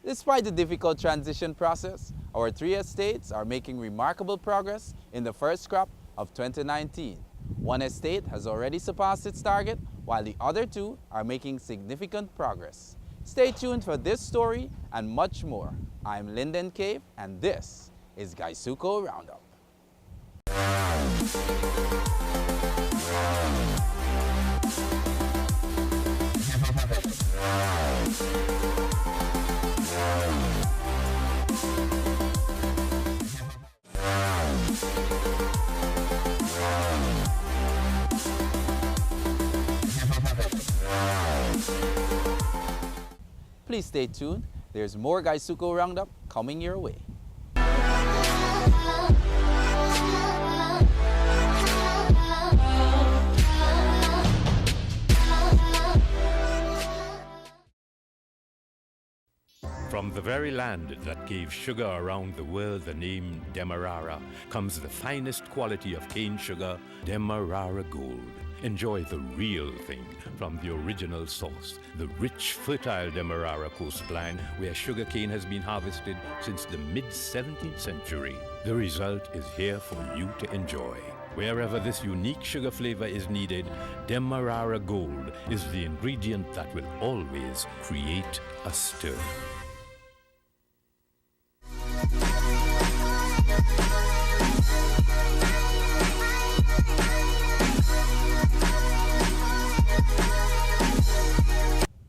Despite the difficult transition process, our 3 estates are making remarkable progress in the first crop of 2019. One estate has already surpassed its target, while the other 2 are making significant progress. Stay tuned for this story and much more. I'm Lyndon Cave, and this is Guysuco Roundup. Please stay tuned. There's more Guysuco Roundup coming your way. From the very land that gave sugar around the world the name Demerara comes the finest quality of cane sugar, Demerara Gold. Enjoy the real thing from the original source, the rich, fertile Demerara coastline where sugarcane has been harvested since the mid-17th century. The result is here for you to enjoy. Wherever this unique sugar flavor is needed, Demerara Gold is the ingredient that will always create a stir.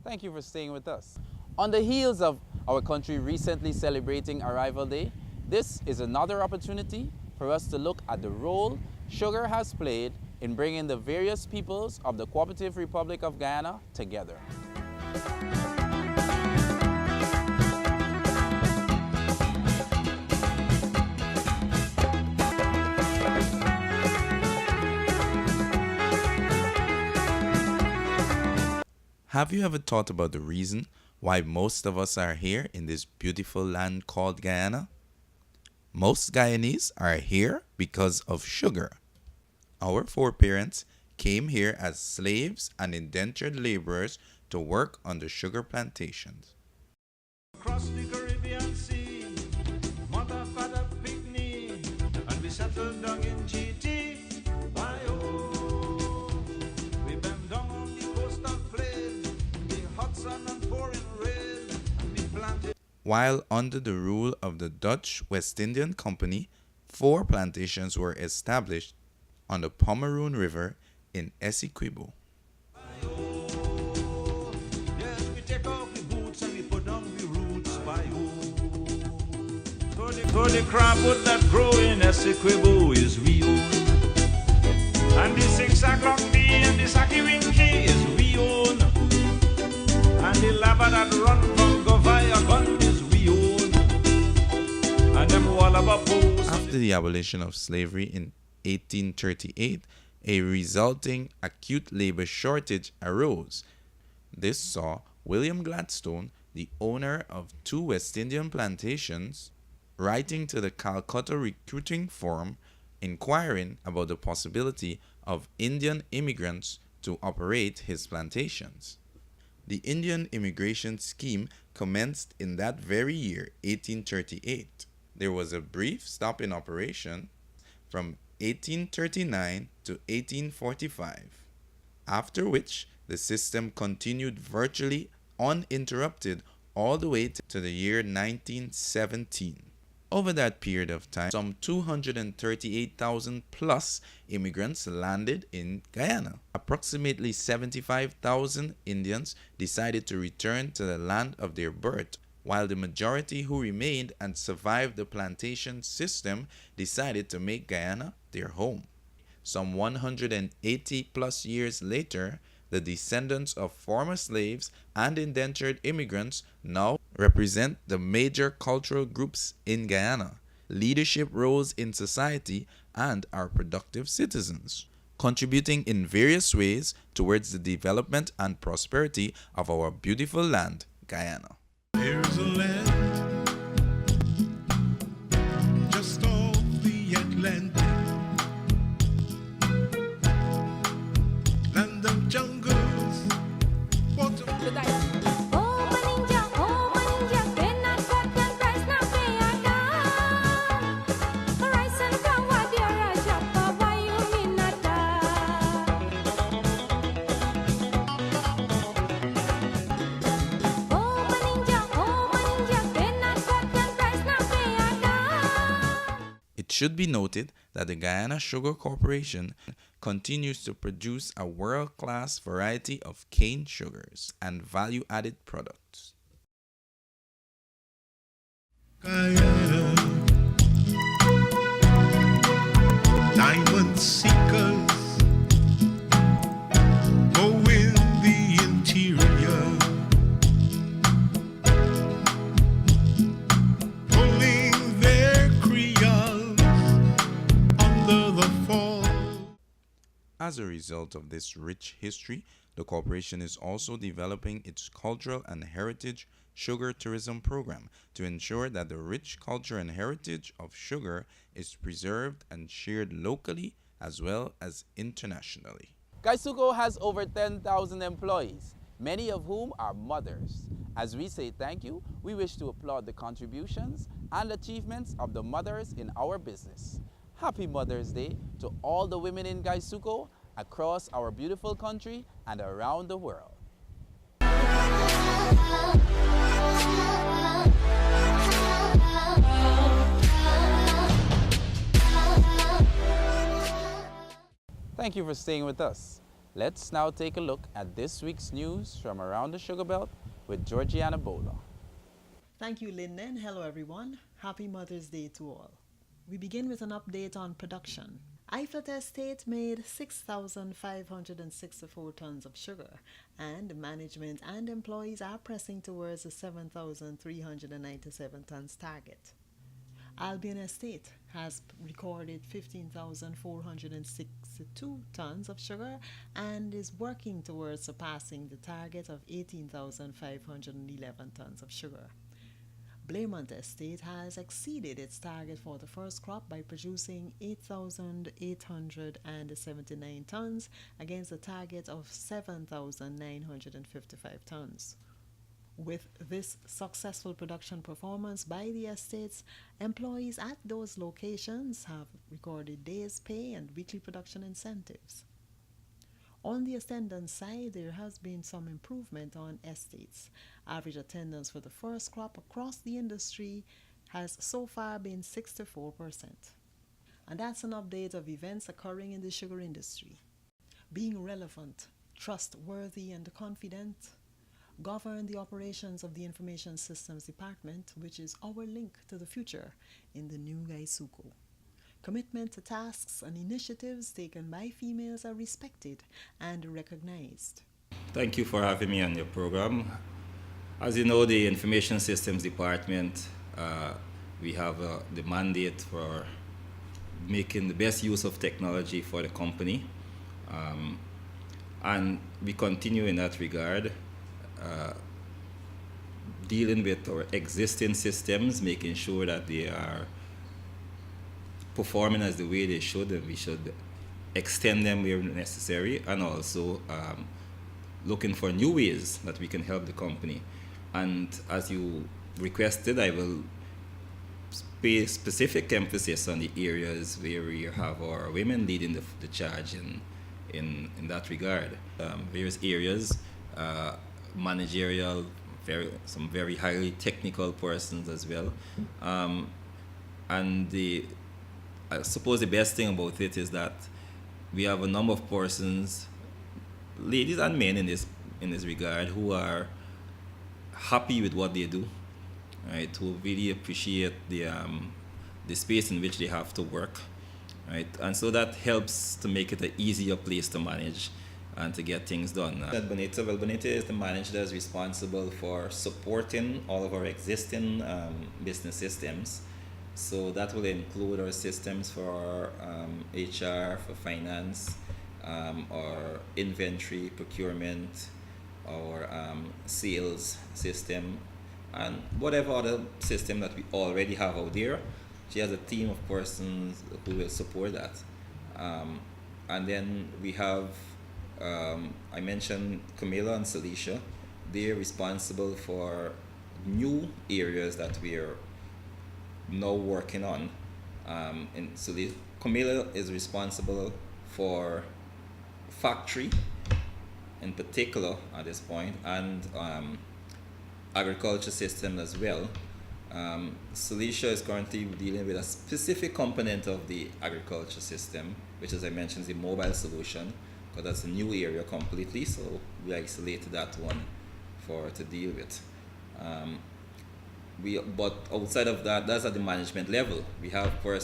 Thank you for staying with us. On the heels of our country recently celebrating Arrival Day, this is another opportunity for us to look at the role sugar has played in bringing the various peoples of the Cooperative Republic of Guyana together. Have you ever thought about the reason why most of us are here in this beautiful land called Guyana? Most Guyanese are here because of sugar. Our foreparents came here as slaves and indentured laborers to work on the sugar plantations. Across the Caribbean Sea, mother, father, picnic, and we settled down in GT. Why, oh, we been down on the coastal plain, the hot sun and pouring rain, and we planted. While under the rule of the Dutch West Indian Company, 4 plantations were established on the Pomeroon River in Essequibo. Yes, we take off the boots and we put down the roots by So the crabwood that grow in Essequibo is we own. And the 6 o'clock tea and the saki winky is we own. And the lava that run from Govaya gun is we own. And them wallaba posts. After the abolition of slavery in 1838, a resulting acute labor shortage arose. This saw William Gladstone, the owner of 2 West Indian plantations, writing to the Calcutta Recruiting Forum inquiring about the possibility of Indian immigrants to operate his plantations. The Indian immigration scheme commenced in that very year, 1838. There was a brief stop in operation from 1839 to 1845, after which the system continued virtually uninterrupted all the way to the year 1917. Over that period of time, some 238,000 plus immigrants landed in Guyana. Approximately 75,000 Indians decided to return to the land of their birth, while the majority who remained and survived the plantation system decided to make Guyana their home. Some 180 plus years later, the descendants of former slaves and indentured immigrants now represent the major cultural groups in Guyana, leadership roles in society, and are productive citizens, contributing in various ways towards the development and prosperity of our beautiful land, Guyana. There's a land just off the Atlantic It should be noted that the Guyana Sugar Corporation continues to produce a world-class variety of cane sugars and value-added products. Guyana, diamond seekers go in the interior, pulling their creoles under the fall. As a result of this rich history, the corporation is also developing its cultural and heritage sugar tourism program to ensure that the rich culture and heritage of sugar is preserved and shared locally as well as internationally. Guysuco has over 10,000 employees, many of whom are mothers. As we say thank you, we wish to applaud the contributions and achievements of the mothers in our business. Happy Mother's Day to all the women in Guysuco, across our beautiful country and around the world. Thank you for staying with us. Let's now take a look at this week's news from around the Sugar Belt with Georgiana Bola. Thank you, Lyndon. Hello, everyone. Happy Mother's Day to all. We begin with an update on production. Iflat Estate made 6,564 tons of sugar, and management and employees are pressing towards the 7,397 tons target. Albion Estate has recorded 15,462 tons of sugar and is working towards surpassing the target of 18,511 tons of sugar. Blaymont Estate has exceeded its target for the first crop by producing 8,879 tons against a target of 7,955 tons. With this successful production performance by the estates, employees at those locations have recorded days' pay and weekly production incentives. On the attendance side, there has been some improvement on estates. Average attendance for the first crop across the industry has so far been 64%. And that's an update of events occurring in the sugar industry. Being relevant, trustworthy, and confident govern the operations of the Information Systems Department, which is our link to the future in the new Guysuco. Commitment to tasks and initiatives taken by females are respected and recognized. Thank you for having me on your program. As you know, the Information Systems Department, we have the mandate for making the best use of technology for the company. And we continue in that regard, dealing with our existing systems, making sure that they are performing as the way they should, and we should extend them where necessary, and also looking for new ways that we can help the company. And as you requested, I will pay specific emphasis on the areas where we have our women leading the charge in that regard. Various areas, managerial, some very highly technical persons as well. And I suppose the best thing about it is that we have a number of persons, ladies and men in this regard, who are happy with what they do, right? Who really appreciate the space in which they have to work, right? And so that helps to make it an easier place to manage and to get things done. Bonita is the manager that is responsible for supporting all of our existing business systems. So that will include our systems for HR, for finance, our inventory, procurement, our sales system, and whatever other system that we already have out there. She has a team of persons who will support that. And then we have, I mentioned Camila and Celicia. They're responsible for new areas that we are now working on. And so Camila is responsible for factory in particular at this point, and agriculture system as well. Celicia is currently dealing with a specific component of the agriculture system, which, as I mentioned, is the mobile solution, because that's a new area completely. So we isolated that one to deal with. But outside of that, that's at the management level. We have our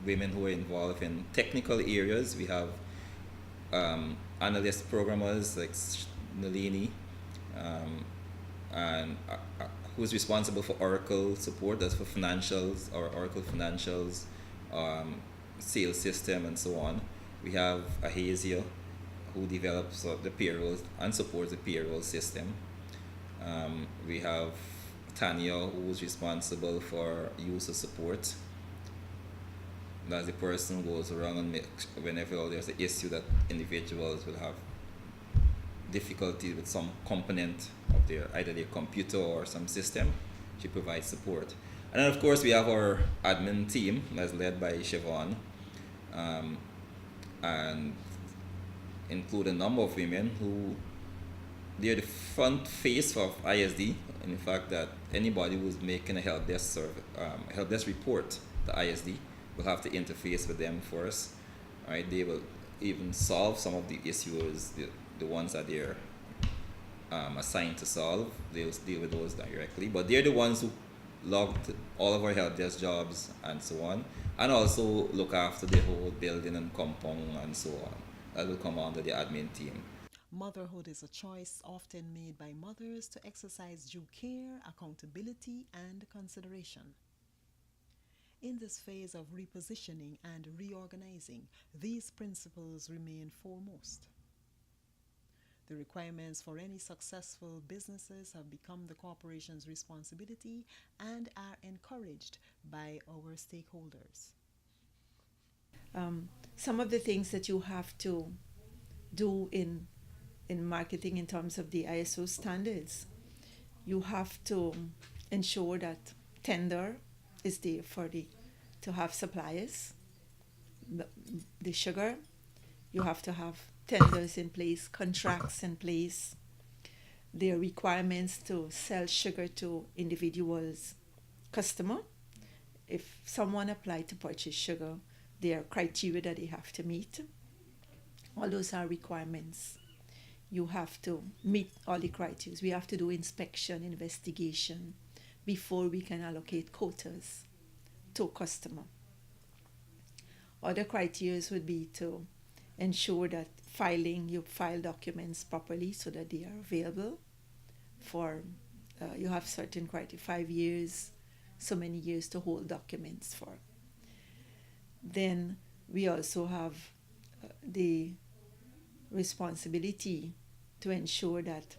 women who are involved in technical areas. We have analyst programmers like Nalini, and who's responsible for Oracle support. That's for financials or Oracle financials, sales system, and so on. We have Ahazia, who develops the payroll and supports the payroll system. We have Tanya, who is responsible for user support. That's the person who goes around and whenever there's an issue that individuals will have difficulty with some component of either their computer or some system, she provides support. And then of course we have our admin team that's led by Siobhan, and include a number of women who they're the front face of ISD, in the fact that anybody who's making a help desk report to ISD will have to interface with them first. Right? They will even solve some of the issues, the ones that they're assigned to solve. They'll deal with those directly, but they're the ones who logged all of our help desk jobs and so on, and also look after the whole building and compound and so on. That will come under the admin team. Motherhood is a choice often made by mothers to exercise due care, accountability, and consideration. In this phase of repositioning and reorganizing, these principles remain foremost. The requirements for any successful businesses have become the corporation's responsibility and are encouraged by our stakeholders. Some of the things that you have to do in marketing in terms of the ISO standards, you have to ensure that tender is there to have suppliers. The sugar, you have to have tenders in place, contracts in place. There are requirements to sell sugar to individuals, customer. If someone applied to purchase sugar, there are criteria that they have to meet. All those are requirements. You have to meet all the criteria. We have to do inspection, investigation before we can allocate quotas to customer. Other criteria would be to ensure that you file documents properly so that they are available for, you have certain criteria, 5 years, so many years to hold documents for. Then we also have the responsibility to ensure that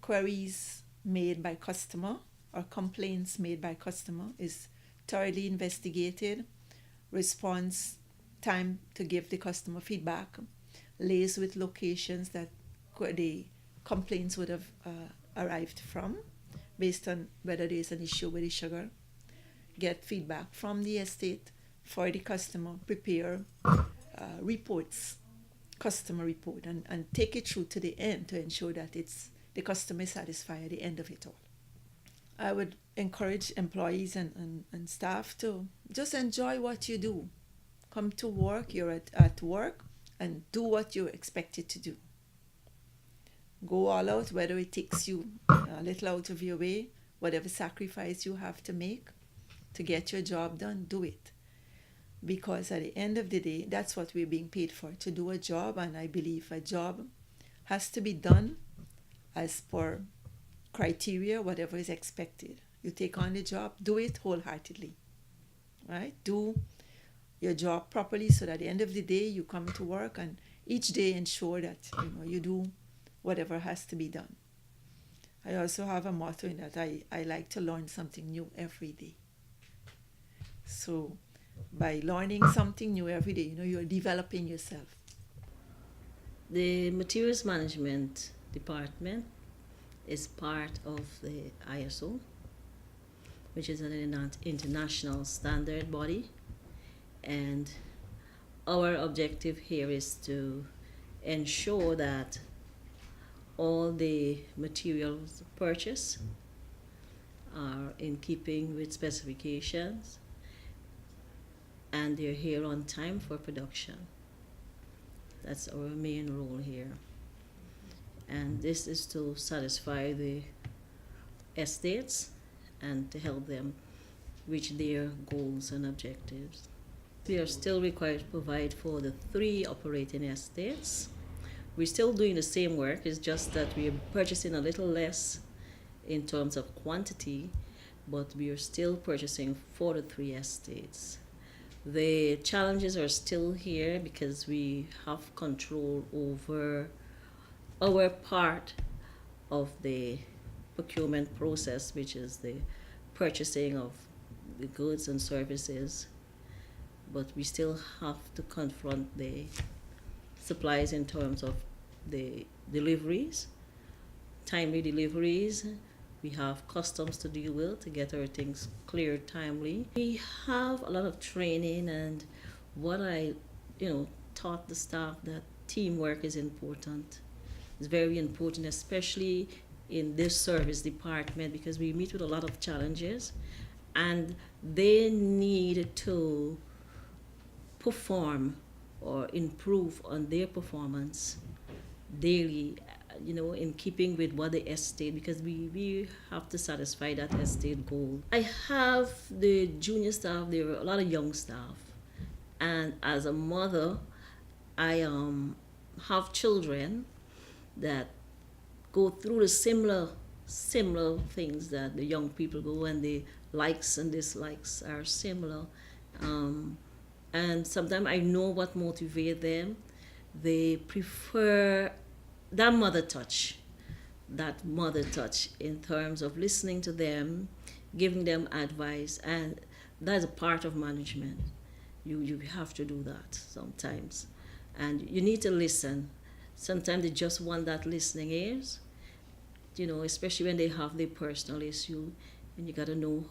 queries made by customer or complaints made by customer is thoroughly investigated, response time to give the customer feedback lays with locations that the complaints would have arrived from, based on whether there's an issue with the sugar. Get feedback from the estate for the customer, prepare reports, customer report, and take it through to the end to ensure that the customer is satisfied at the end of it all. I would encourage employees and staff to just enjoy what you do. Come to work, you're at work, and do what you're expected to do. Go all out, whether it takes you a little out of your way, whatever sacrifice you have to make to get your job done, do it. Because at the end of the day, that's what we're being paid for, to do a job, and I believe a job has to be done as per criteria, whatever is expected. You take on the job, do it wholeheartedly, right? Do your job properly so that at the end of the day, you come to work and each day ensure that you do whatever has to be done. I also have a motto in that I like to learn something new every day. So by learning something new every day, you're developing yourself. The materials management department is part of the ISO, which is an international standard body, and our objective here is to ensure that all the materials purchased are in keeping with specifications, and they're here on time for production. That's our main role here. And this is to satisfy the estates and to help them reach their goals and objectives. We are still required to provide for the 3 operating estates. We're still doing the same work, it's just that we are purchasing a little less in terms of quantity, but we are still purchasing for the 3 estates. The challenges are still here because we have control over our part of the procurement process, which is the purchasing of the goods and services, but we still have to confront the supplies in terms of the deliveries, timely deliveries. We have customs to deal with to get our things cleared timely. We have a lot of training, and what I taught the staff that teamwork is important. It's very important, especially in this service department, because we meet with a lot of challenges and they need to perform or improve on their performance daily, in keeping with what the estate, because we have to satisfy that estate goal. I have the junior staff, there are a lot of young staff, and as a mother, I have children that go through the similar things that the young people go, and the likes and dislikes are similar. And sometimes I know what motivates them. They prefer that mother touch in terms of listening to them, giving them advice, and that's a part of management. You have to do that sometimes, and you need to listen. Sometimes they just want that listening ears, especially when they have their personal issue, and you got to know,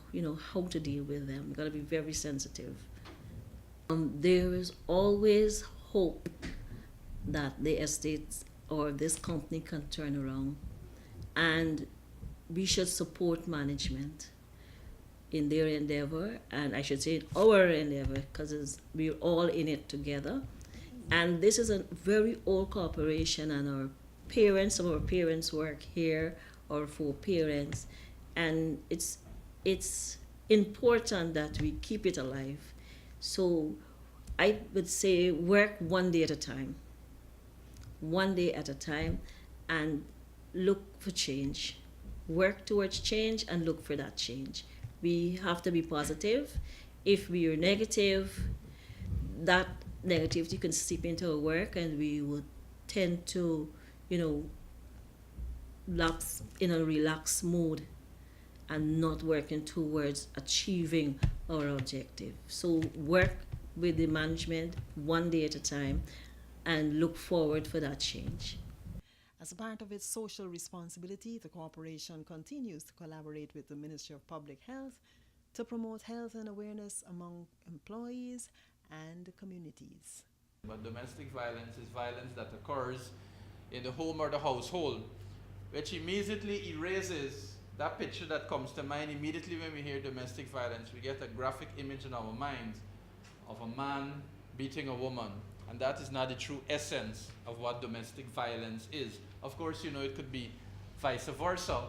how to deal with them. You got to be very sensitive. There is always hope that the estates or this company can turn around, and we should support management in their endeavor, and I should say in our endeavor, because we're all in it together. And this is a very old corporation, and some of our parents work here, our 4 parents, and it's important that we keep it alive. So I would say work one day at a time, and look for change. Work towards change and look for that change. We have to be positive. If we are negative, that negativity can seep into our work, and we would tend to, lapse in a relaxed mode and not working towards achieving our objective. So work with the management one day at a time and look forward for that change. As a part of its social responsibility, the corporation continues to collaborate with the Ministry of Public Health to promote health and awareness among employees and communities. But domestic violence is violence that occurs in the home or the household, which immediately erases that picture that comes to mind immediately when we hear domestic violence. We get a graphic image in our minds of a man beating a woman, and that is not the true essence of what domestic violence is. Of course, it could be vice versa,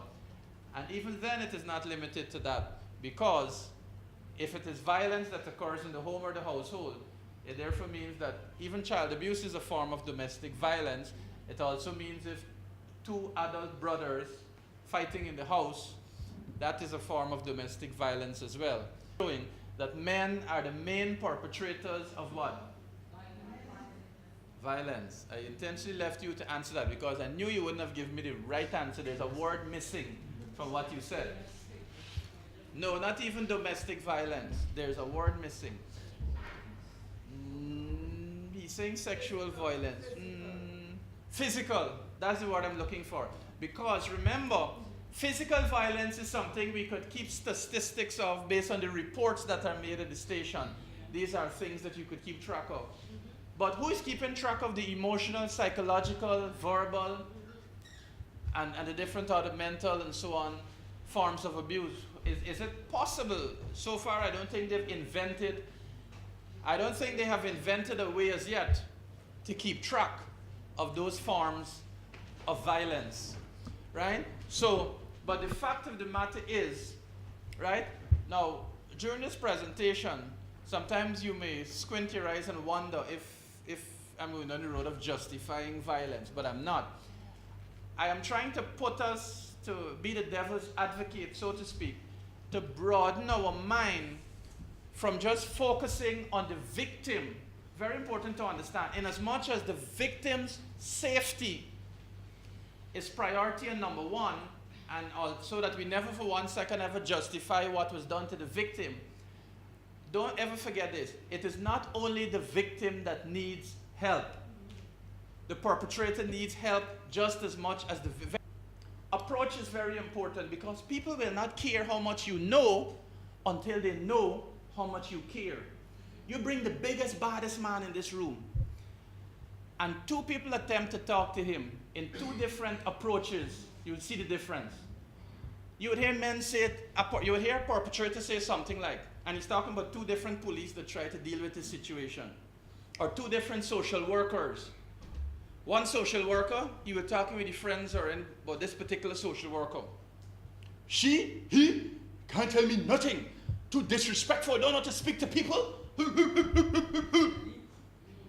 and even then it is not limited to that, because if it is violence that occurs in the home or the household, it therefore means that even child abuse is a form of domestic violence. It also means if 2 adult brothers fighting in the house, that is a form of domestic violence as well. Showing that men are the main perpetrators of what? Violence. I intentionally left you to answer that because I knew you wouldn't have given me the right answer. There's a word missing from what you said. No, not even domestic violence. There's a word missing. He's saying sexual violence. Physical. That's the word I'm looking for. Because remember, physical violence is something we could keep statistics of based on the reports that are made at the station. These are things that you could keep track of. But who is keeping track of the emotional, psychological, verbal, and the different other mental and so on forms of abuse? Is it possible? So far, I don't think I don't think they have invented a way as yet to keep track of those forms of violence, right? So, but the fact of the matter is, right, now, during this presentation, sometimes you may squint your eyes and wonder if I'm going on the road of justifying violence, but I'm not. I am trying to put us to be the devil's advocate, so to speak, to broaden our mind from just focusing on the victim. Very important to understand. In as much as the victim's safety is priority and number one, and so that we never for 1 second ever justify what was done to the victim. Don't ever forget this. It is not only the victim that needs help. The perpetrator needs help just as much as the victim. Approach is very important because people will not care how much you know until they know how much you care. You bring the biggest, baddest man in this room, and two people attempt to talk to him in two different approaches. You will see the difference. You would hear men say it, you would hear a perpetrator say something like, and he's talking about two different police that try to deal with the situation, or two different social workers. One social worker, you were talking with your friends or about this particular social worker. He can't tell me nothing. Too disrespectful, don't know how to speak to people.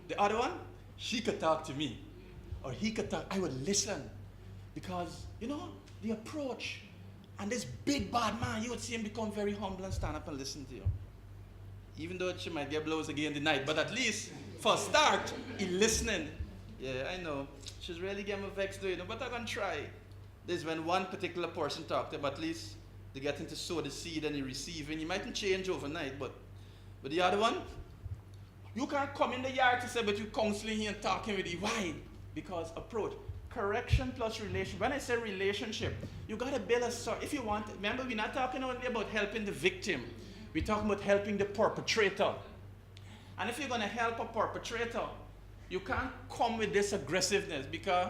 The other one, she could talk to me, or he could talk, I would listen. Because, you know, the approach, and this big bad man, you would see him become very humble and stand up and listen to you. Even though she might get blows again tonight, but at least, for a start, he listening. Yeah, I know. She's really getting me vexed doing it, but I'm going to try. This is when one particular person talked to him, at least they get him to sow the seed and he receive, and he mightn't change overnight, but the other one, you can't come in the yard to say, but you counseling here and talking with you. Why? Because approach. Correction plus relation. When I say relationship, you got to build a sort. If you want, remember, we're not talking only about helping the victim. We're talking about helping the perpetrator. And if you're going to help a perpetrator, you can't come with this aggressiveness because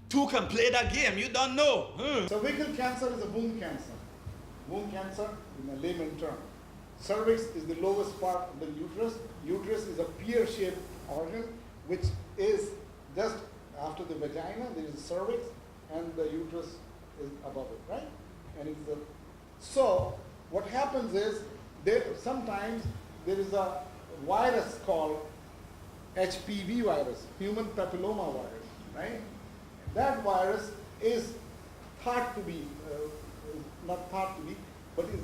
two can play that game. You don't know. Cervical cancer is a womb cancer. Womb cancer, in a layman term. Cervix is the lowest part of the uterus. Uterus is a pear-shaped organ, which is just after the vagina. There is a cervix, and the uterus is above it, right? And it's the so what happens is sometimes there is a virus called HPV virus, human papilloma virus, right? That virus is thought to be, not thought to be, but is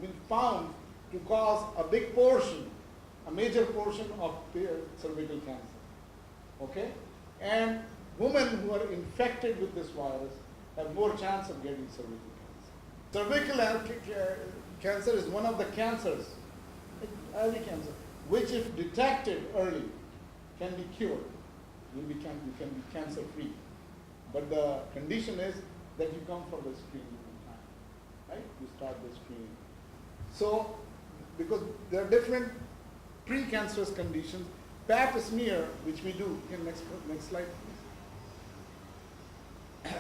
been found to cause a big portion, a major portion of cervical cancer. Okay? And women who are infected with this virus have more chance of getting cervical cancer. Cervical cancer is one of the cancers, early cancer, which if detected early can be cured. You can be cancer free. But the condition is that you come for the screening in time, right? You start the screening. So, because there are different precancerous conditions, pap smear, which we do, next slide please.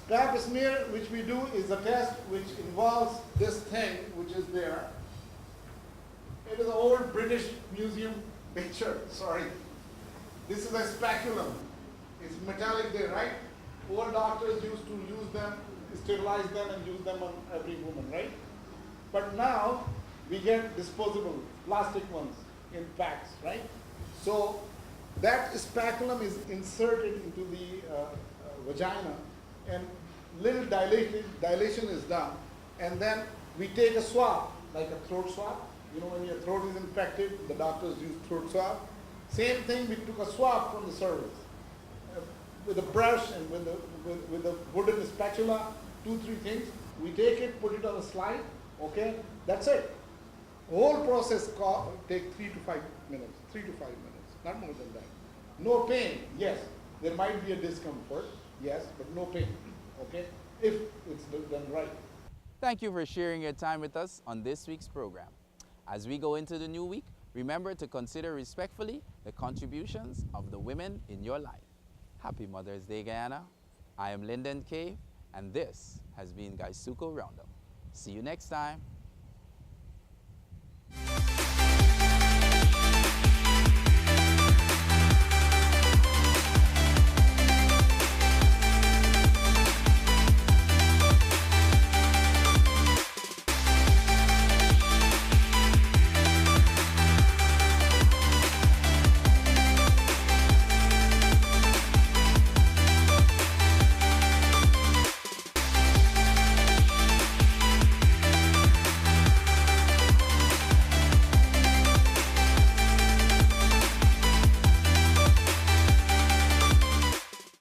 Pap smear, which we do, is a test which involves this thing, which is there. It is an old British Museum picture, sorry. This is a speculum. It's metallic there, right? Old doctors used to use them, sterilize them and use them on every woman, right? But now we get disposable plastic ones in packs, right? So that speculum is inserted into the vagina, and little dilation is done, and then we take a swab, like a throat swab. You know, when your throat is infected, the doctors use throat swab. Same thing, we took a swab from the cervix with a brush and with a wooden spatula, 2-3 things. We take it, put it on a slide, okay? That's it. The whole process take 3 to 5 minutes, not more than that. No pain, yes. There might be a discomfort, yes, but no pain, okay? If it's done right. Thank you for sharing your time with us on this week's program. As we go into the new week, remember to consider respectfully the contributions of the women in your life. Happy Mother's Day, Guyana. I am Lyndon K., And this has been Guysuco Roundup. See you next time.